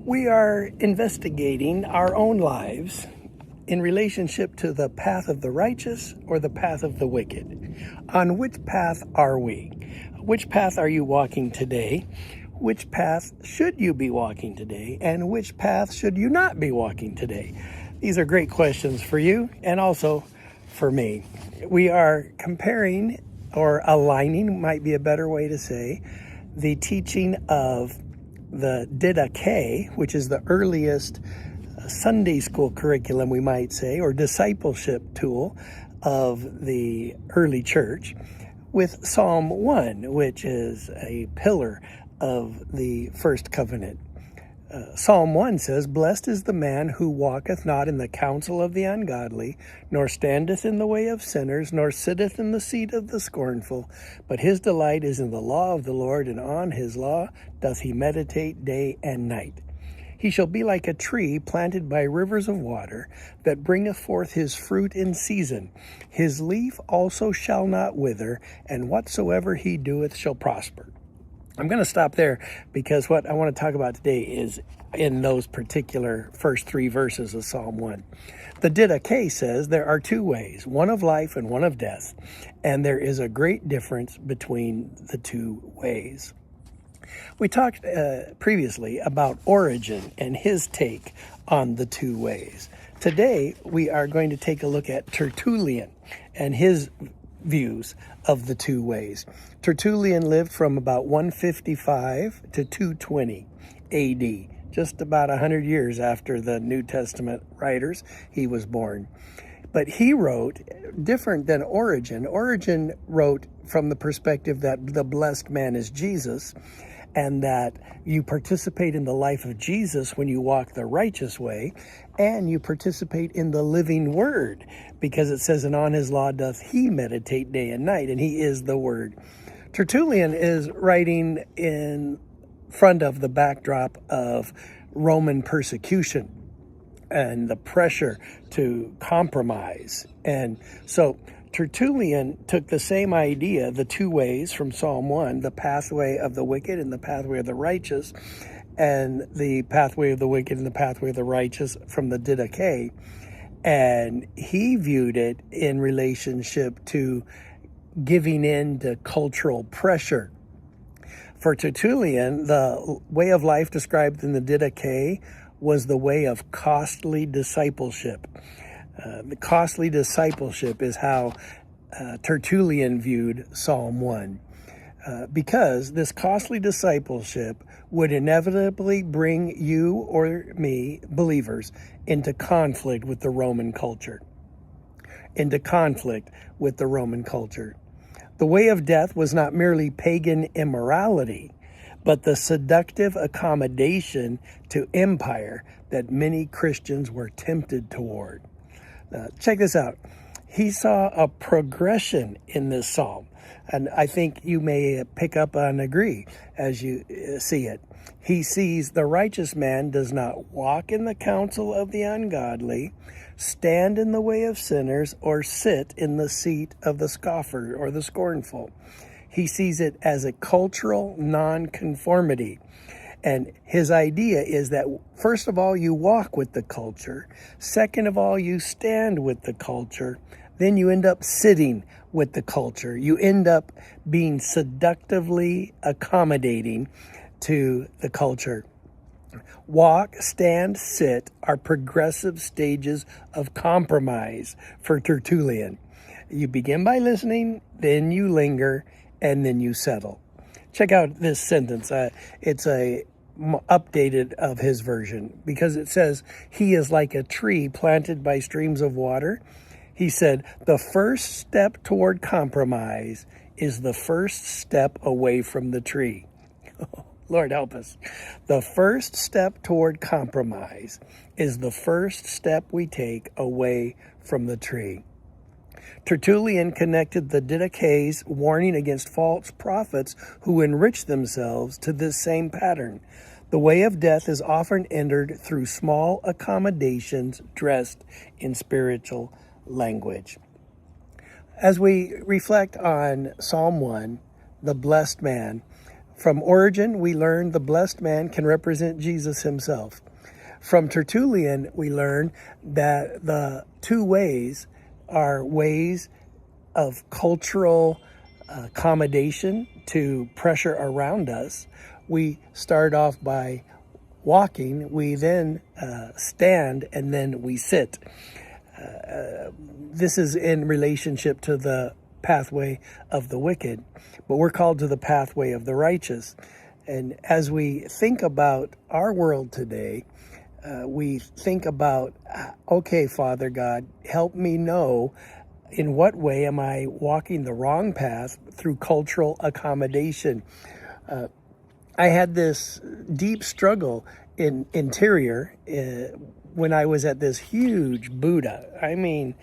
We are investigating our own lives in relationship to the path of the righteous or the path of the wicked. On which path are we? Which path are you walking today? Which path should you be walking today? And which path should you not be walking today? These are great questions for you and also for me. We are comparing or aligning, might be a better way to say, the teaching of the Didache, which is the earliest Sunday school curriculum, we might say, or discipleship tool of the early church, with Psalm 1, which is a pillar of the first covenant. Psalm 1 says, "Blessed is the man who walketh not in the counsel of the ungodly, nor standeth in the way of sinners, nor sitteth in the seat of the scornful, but his delight is in the law of the Lord, and on his law doth he meditate day and night. He shall be like a tree planted by rivers of water, that bringeth forth his fruit in season. His leaf also shall not wither, and whatsoever he doeth shall prosper." I'm going to stop there because what I want to talk about today is in those particular first three verses of Psalm 1. The Didache says there are two ways, one of life and one of death, and there is a great difference between the two ways. We talked previously about Origen and his take on the two ways. Today, we are going to take a look at Tertullian and his views of the two ways. Tertullian lived from about 155 to 220 AD, just about 100 years after the New Testament writers. He was born. But he wrote different than Origen. Origen wrote from the perspective that the blessed man is Jesus, and that you participate in the life of Jesus when you walk the righteous way, and you participate in the living word, because it says, "And on his law doth he meditate day and night," and he is the word. Tertullian is writing in front of the backdrop of Roman persecution and the pressure to compromise. And so Tertullian took the same idea, the two ways from Psalm 1, the pathway of the wicked and the pathway of the righteous, and the pathway of the wicked and the pathway of the righteous from the Didache, and he viewed it in relationship to giving in to cultural pressure. For Tertullian, the way of life described in the Didache was the way of costly discipleship. The costly discipleship is how Tertullian viewed Psalm 1, because this costly discipleship would inevitably bring you or me, believers, into conflict with the Roman culture. The way of death was not merely pagan immorality, but the seductive accommodation to empire that many Christians were tempted toward. Check this out. He saw a progression in this psalm, and I think you may pick up and agree as you see it. He sees the righteous man does not walk in the counsel of the ungodly, stand in the way of sinners, or sit in the seat of the scoffer or the scornful. He sees it as a cultural nonconformity. And his idea is that, first of all, you walk with the culture. Second of all, you stand with the culture. Then you end up sitting with the culture. You end up being seductively accommodating to the culture. Walk, stand, sit are progressive stages of compromise for Tertullian. You begin by listening, then you linger, and then you settle. Check out this sentence. It's a updated of his version, because it says, "He is like a tree planted by streams of water." He said, the first step toward compromise is the first step away from the tree. Lord help us. The first step toward compromise is the first step we take away from the tree. Tertullian connected the Didache's warning against false prophets who enrich themselves to this same pattern. The way of death is often entered through small accommodations dressed in spiritual language. As we reflect on Psalm 1, the blessed man, From Origen, we learn the blessed man can represent Jesus himself. From Tertullian, we learn that the two ways are ways of cultural accommodation to pressure around us. We start off by walking, we then stand, and then we sit. This is in relationship to the pathway of the wicked, but we're called to the pathway of the righteous. And as we think about our world today, we think about, okay, Father God, help me know in what way am I walking the wrong path through cultural accommodation. I had this deep struggle in interior when I was at this huge Buddha. I mean,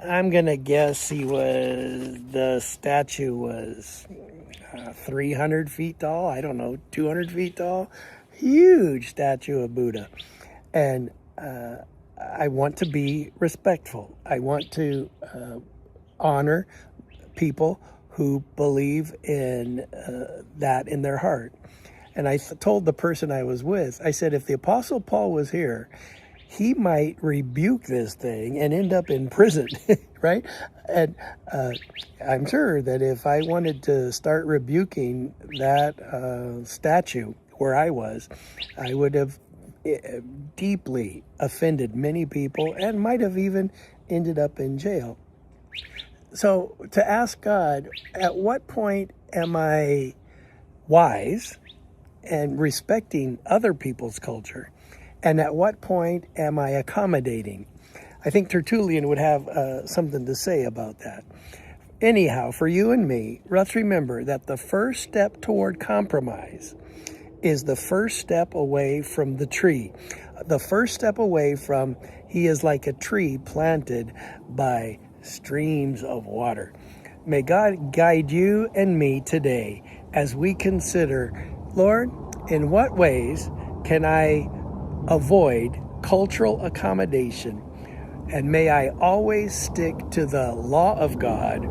I'm going to guess the statue was 300 feet tall. I don't know, 200 feet tall. Huge statue of Buddha. And I want to be respectful. I want to honor people who believe in that in their heart. And I told the person I was with, I said, if the Apostle Paul was here, he might rebuke this thing and end up in prison, right? And I'm sure that if I wanted to start rebuking that statue where I was, I would have deeply offended many people and might have even ended up in jail. So to ask God, at what point am I wise and respecting other people's culture? And at what point am I accommodating? I think Tertullian would have something to say about that. Anyhow, for you and me, let's remember that the first step toward compromise is the first step away from the tree. The first step away from, he is like a tree planted by streams of water. May God guide you and me today as we consider, Lord, in what ways can I avoid cultural accommodation? And may I always stick to the law of God